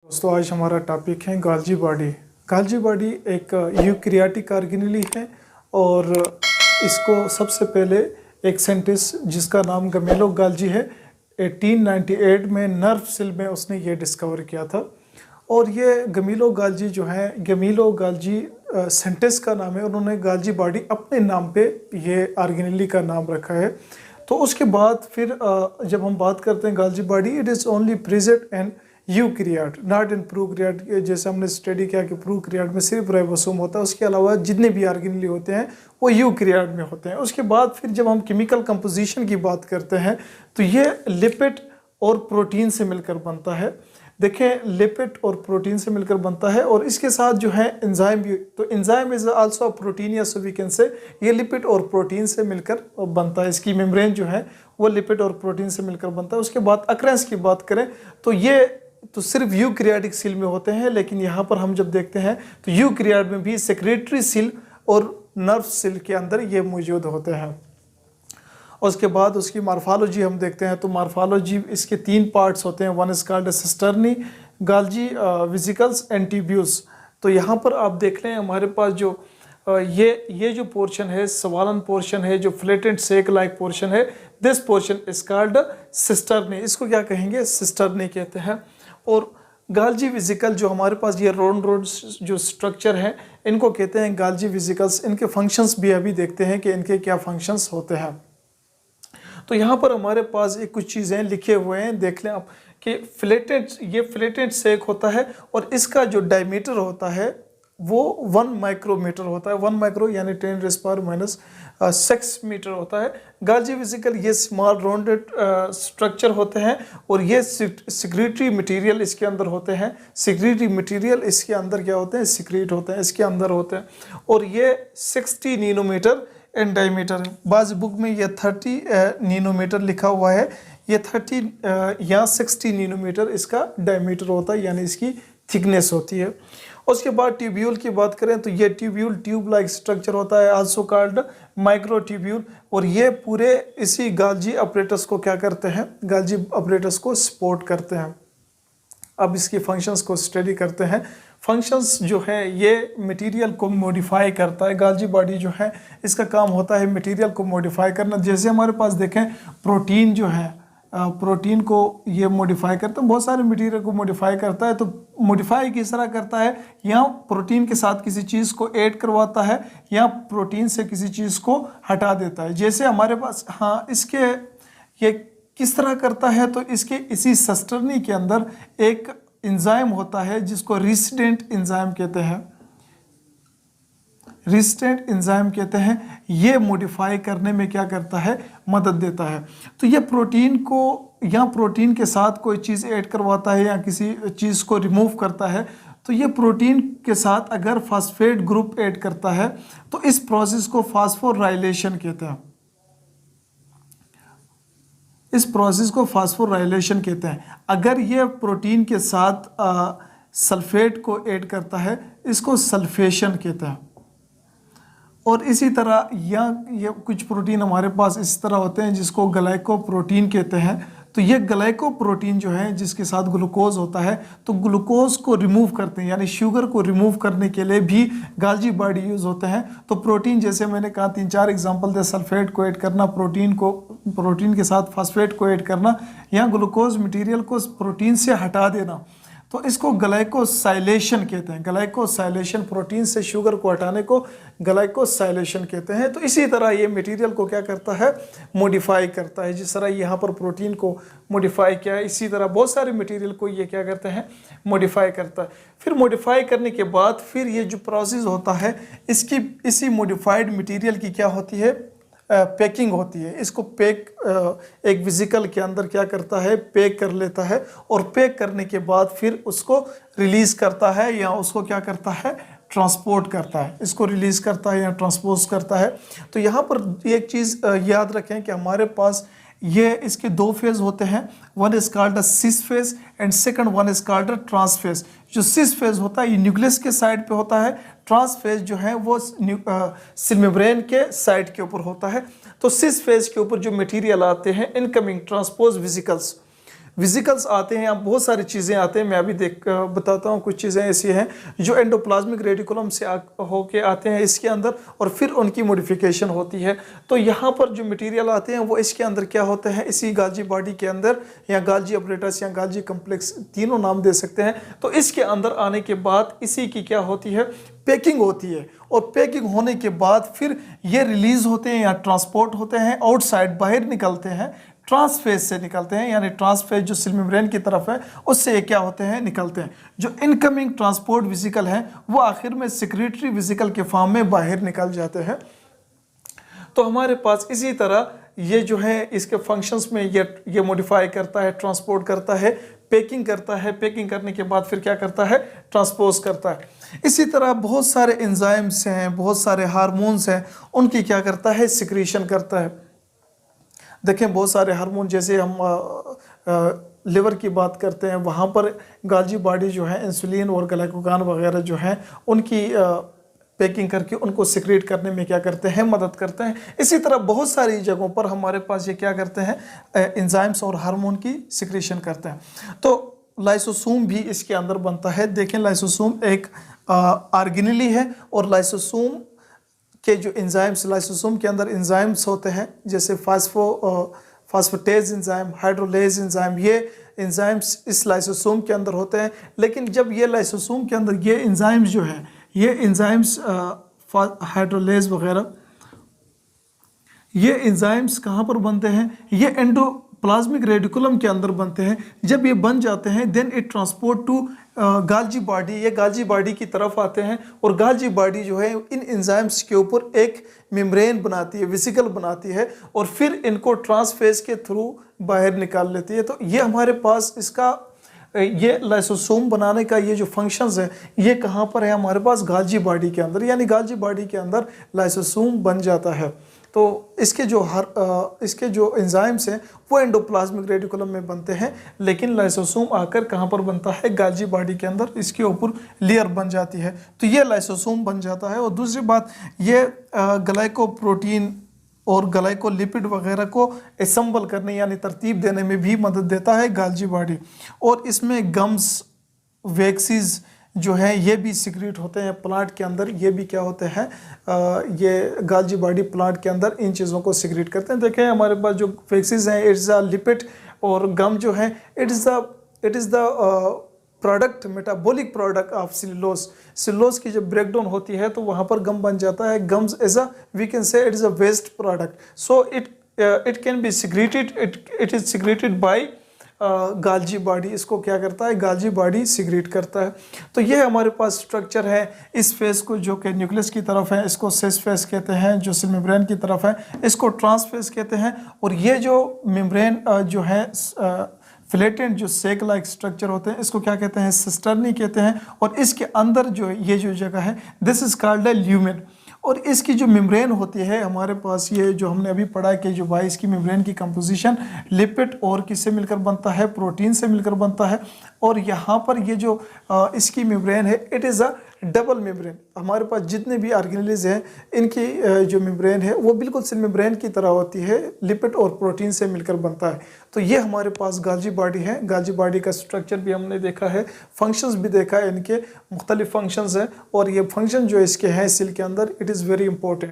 दोस्तों आज हमारा टॉपिक है गाल्जी बॉडी। गाल्जी बॉडी एक यूकैरियोटिक ऑर्गेनेली है और इसको सबसे पहले एक साइंटिस्ट जिसका नाम गमेलो गाल्जी है 1898 में नर्व सेल में उसने ये डिस्कवर किया था। और ये गमेलो गाल्जी जो है, गमेलो गाल्जी साइंटिस्ट का नाम है, उन्होंने गाल्जी बॉडी अपने नाम पे ये ऑर्गेनेली का नाम रखा है। तो उसके बाद फिर जब हम बात करते हैं गाल्जी body, it is only present and eukaryote not in prokaryote. जैसे हमने स्टडी किया कि प्रोकैरियोट में सिर्फ राइबोसोम होता है, उसके अलावा जितने भी ऑर्गेनेली होते हैं वो यूकैरियोट में होते हैं। उसके बाद फिर जब हम केमिकल कंपोजिशन की बात करते हैं तो ये लिपिड और प्रोटीन से मिलकर बनता है। देखें, लिपिड और प्रोटीन से मिलकर बनता है और इसके साथ जो है एंजाइम भी। तो enzyme is also a protein, या सो वी कैन से ये लिपिड और प्रोटीन से मिलकर बनता है। इसकी मेम्ब्रेन जो है वो लिपिड और प्रोटीन से मिलकर बनता है। उसके बाद अक्रेंस की बात करें तो ये तो सिर्फ यूकैरियोटिक सेल में होते हैं, लेकिन यहाँ पर हम जब देखते हैं तो यूकैरियोट में भी सेक्रेटरी सेल और नर्व सेल के अंदर ये मौजूद होते हैं। उसके बाद उसकी मार्फोलॉजी हम देखते हैं तो मार्फोलॉजी इसके 3 पार्ट्स होते हैं। One is called cisternae, गाल्जी vesicles and tubules. तो यहाँ पर आप देख लें हमारे पास जो ये जो पोर्शन है, सवालन पोर्शन है, जो फ्लैटेंड सेक लाइक पोर्शन है, this portion is called cisternae. इसको क्या कहेंगे? सिस्टर्नी कहते हैं। और गाल्जी वेसिकल जो हमारे पास ये रोड जो स्ट्रक्चर है, इनको कहते हैं गाल्जी वेसिकल्स। इनके फंक्शंस भी अभी देखते हैं कि इनके क्या फंक्शंस होते हैं। तो यहाँ पर हमारे पास एक कुछ चीज़ें लिखे हुए हैं, देख लें आप कि ये फ्लैटेंड सेक होता है और इसका जो डायमीटर होता है वो 1 माइक्रोमीटर होता है। 1 माइक्रो यानी 10⁻⁶ मीटर होता है। गाल्जी वेसिकल ये स्मॉल राउंडेड स्ट्रक्चर होते हैं और ये सिक्रीटरी मटेरियल इसके अंदर होते हैं। सिक्रीटरी मटेरियल इसके अंदर क्या होते हैं? सिक्रीट होते हैं, इसके अंदर होते हैं। और ये 60 नैनोमीटर इन डायमीटर है। बाज़ बुक में ये 30 नैनोमीटर लिखा हुआ है। ये 30 या 60 नैनोमीटर इसका डायमीटर होता है, यानी इसकी थिकनेस होती है। उसके बाद ट्यूब्यूल की बात करें तो ये ट्यूब्यूल ट्यूब लाइक स्ट्रक्चर होता है, आल्सो कॉल्ड माइक्रो ट्यूब्यूल। और ये पूरे इसी गाल्जी अपरेटस को क्या करते हैं? गाल्जी अपरेटस को सपोर्ट करते हैं। अब इसकी फंक्शंस को स्टडी करते हैं। फंक्शंस जो है ये मटेरियल को मॉडिफाई करता है। गाल्जी बॉडी जो है इसका काम होता है मटेरियल को मॉडिफाई करना। जैसे हमारे पास देखें प्रोटीन जो है, प्रोटीन को ये मॉडिफाई करता है, बहुत सारे मटेरियल को मॉडिफाई करता है। तो मॉडिफाई किस तरह करता है? या प्रोटीन के साथ किसी चीज़ को ऐड करवाता है या प्रोटीन से किसी चीज़ को हटा देता है। जैसे हमारे पास इसके ये किस तरह करता है? तो इसके इसी सिस्टर्नी के अंदर एक एंजाइम होता है जिसको रेसिडेंट एंजाइम कहते हैं। रेसिडेंट एंजाइम कहते हैं। ये मॉडिफाई करने में क्या करता है? मदद देता है। तो ये प्रोटीन को या प्रोटीन के साथ कोई चीज़ ऐड करवाता है या किसी चीज़ को रिमूव करता है। तो ये प्रोटीन के साथ अगर फास्फेट ग्रुप ऐड करता है तो इस प्रोसेस को फास्फोराइलेशन कहते हैं। इस प्रोसेस को फास्फोराइलेशन कहते हैं। अगर ये प्रोटीन के साथ सल्फेट को ऐड करता है, इसको सल्फेशन कहते हैं। और इसी तरह ये कुछ प्रोटीन हमारे पास इस तरह होते हैं जिसको ग्लाइकोप्रोटीन कहते हैं। तो ये ग्लाइकोप्रोटीन जो है जिसके साथ ग्लूकोज होता है, तो ग्लूकोज को रिमूव करते हैं, यानी शुगर को रिमूव करने के लिए भी गाल्जी बॉडी यूज़ होते हैं। तो प्रोटीन जैसे मैंने कहा 3-4 एग्जांपल थे, सल्फेट को ऐड करना, प्रोटीन के साथ फास्फेट को ऐड करना, या ग्लूकोज मटेरियल को प्रोटीन से हटा देना। तो इसको ग्लाइकोसाइलेशन कहते हैं। ग्लाइकोसाइलेशन, प्रोटीन से शुगर को हटाने को ग्लाइकोसाइलेशन कहते हैं। तो इसी तरह ये मटेरियल को क्या करता है? मॉडिफाई करता है। जिस तरह यहाँ पर प्रोटीन को मॉडिफाई किया है, इसी तरह बहुत सारे मटेरियल को ये क्या करते हैं? मॉडिफाई करता है। फिर मॉडिफाई करने के बाद फिर ये जो प्रोसेस होता है, इसी मॉडिफाइड मटेरियल की क्या होती है? पैकिंग होती है। इसको एक वेसिकल के अंदर क्या करता है? पैक कर लेता है और पैक करने के बाद फिर उसको रिलीज़ करता है या उसको क्या करता है? ट्रांसपोर्ट करता है। इसको रिलीज़ करता है या ट्रांसपोज करता है। तो यहाँ पर एक चीज़ याद रखें कि हमारे पास ये इसके 2 फेज़ होते हैं। One is called a cis phase and second one is called a trans phase. जो सिस फेज होता है ये न्यूक्लियस के साइड पे होता है। ट्रांस फेज जो है वो सेल मेम्ब्रेन के साइड के ऊपर होता है। तो सिस फेज के ऊपर जो मटेरियल आते हैं, इनकमिंग ट्रांसपोज वेसिकल्स, विजिकल्स आते हैं, अब बहुत सारी चीज़ें आते हैं। मैं अभी बताता हूँ, कुछ चीज़ें ऐसी हैं जो एंडोप्लाज्मिक रेटिकुलम से होके आते हैं इसके अंदर, और फिर उनकी मॉडिफिकेशन होती है। तो यहाँ पर जो मटेरियल आते हैं वो इसके अंदर क्या होते हैं, इसी गाल्जी बॉडी के अंदर, या गाल्जी अपरेटस या गाल्जी कम्प्लेक्स, तीनों नाम दे सकते हैं। तो इसके अंदर आने के बाद इसी की क्या होती है, पैकिंग होती है, और पैकिंग होने के बाद फिर ये रिलीज होते हैं या ट्रांसपोर्ट होते हैं आउटसाइड, बाहर निकलते हैं, ट्रांसफेज से निकलते हैं, यानी ट्रांसफेज जो सेल मेम्ब्रेन की तरफ है उससे ये क्या होते हैं, निकलते हैं। जो इनकमिंग ट्रांसपोर्ट वेसिकल है वो आखिर में सेक्रेटरी वेसिकल के फॉर्म में बाहर निकल जाते हैं। तो हमारे पास इसी तरह ये जो है इसके फंक्शंस में ये मॉडिफाई करता है, ट्रांसपोर्ट करता है, पैकिंग करता है, पैकिंग करने के बाद फिर क्या करता है, ट्रांसपोज करता है। इसी तरह बहुत सारे एंजाइम्स हैं, बहुत सारे हार्मोन्स हैं, उनकी क्या करता है, सिक्रीशन करता है। देखें बहुत सारे हार्मोन, जैसे हम लिवर की बात करते हैं, वहाँ पर गाल्जी बॉडी जो है इंसुलिन और ग्लाइकोगन वगैरह जो हैं उनकी पैकिंग करके उनको सिक्रेट करने में क्या करते हैं, मदद करते हैं। इसी तरह बहुत सारी जगहों पर हमारे पास ये क्या करते हैं, एंजाइम्स और हार्मोन की सिक्रेशन करते हैं। तो लाइसोसोम भी इसके अंदर बनता है। देखें लाइसोसोम एक ऑर्गेनेली है, और लाइसोसोम के जो एंजाइम्स, लाइसोसोम के अंदर एंजाइम्स होते हैं, जैसे फास्फेटेज एंजाइम, हाइड्रोलेज एंजाइम, ये एंजाइम्स इस लाइसोसोम के अंदर होते हैं। लेकिन जब ये लाइसोसोम के अंदर ये एंजाइम्स जो है, ये एंजाइम्स हाइड्रोलेज वगैरह, ये एंजाइम्स कहाँ पर बनते हैं, ये एंडोप्लाज्मिक रेटिकुलम के अंदर बनते हैं। जब ये बन जाते हैं then it transport to Golgi body, ये गाल्जी बॉडी की तरफ आते हैं, और गाल्जी बॉडी जो है इन एंजाइम्स के ऊपर एक मेम्ब्रेन बनाती है, वेसिकल बनाती है, और फिर इनको ट्रांसफेज के थ्रू बाहर निकाल लेती है। तो ये हमारे पास इसका ये लाइसोसोम बनाने का ये जो फंक्शंस है ये कहाँ पर है, हमारे पास गाल्जी बॉडी के अंदर, यानी गाल्जी बॉडी के अंदर लाइसोसोम बन जाता है। तो इसके जो एंजाइम्स हैं वो एंडोप्लाज्मिक रेटिकुलम में बनते हैं, लेकिन लाइसोसोम आकर कहाँ पर बनता है, गाल्जी बॉडी के अंदर, इसके ऊपर लेयर बन जाती है, तो ये लाइसोसोम बन जाता है। और दूसरी बात, ये ग्लाइकोप्रोटीन और ग्लाइकोलिपिड वगैरह को असेंबल करने यानी तरतीब देने में भी मदद देता है गाल्जी बॉडी। और इसमें गम्स, वैक्सीज जो हैं ये भी सिक्रीट होते हैं प्लांट के अंदर, ये भी क्या होते हैं, ये गाल्जी बॉडी प्लांट के अंदर इन चीज़ों को सिक्रीट करते हैं। देखें हमारे पास जो वैक्सीज हैं, इट्स अ लिपिड, और गम जो है it is the product, metabolic product of silos की जब ब्रेकडाउन होती है तो वहाँ पर गम बन जाता है। Gums as a we can say it is a waste product, so it can be secreted, it is secreted by Golgi body. इसको क्या करता है, गाल्जी बॉडी सिक्रेट करता है। तो ये हमारे पास स्ट्रक्चर है। इस फेस को जो कि न्यूक्लियस की तरफ है इसको सेस फेस कहते हैं, जो सेल मेम्ब्रेन की तरफ है इसको ट्रांसफेस कहते हैं, और ये जो मेम्ब्रेन जो है फ्लैटेंड जो सेक लाइक स्ट्रक्चर होते हैं इसको क्या कहते हैं, सिस्टर्नी कहते हैं। और इसके अंदर जो ये जो जगह है this is called a lumen. और इसकी जो मेम्ब्रेन होती है हमारे पास, ये जो हमने अभी पढ़ा कि जो भाई इसकी मेम्ब्रेन की कंपोजिशन लिपिड और किससे मिलकर बनता है, प्रोटीन से मिलकर बनता है। और यहाँ पर ये जो इसकी मेम्ब्रेन है it is a double membrane. हमारे पास जितने भी ऑर्गेनेल्स हैं इनकी जो मेम्ब्रेन है वो बिल्कुल सेल मेम्ब्रेन की तरह होती है, लिपिड और प्रोटीन से मिलकर बनता है। तो ये हमारे पास गाल्जी बॉडी है। गाल्जी बॉडी का स्ट्रक्चर भी हमने देखा है, फंक्शंस भी देखा है, इनके मुख्तलिफ फंक्शंस हैं, और ये फंक्शन जो इसके हैं सेल के अंदर इट इज़ वेरी इंपॉर्टेंट।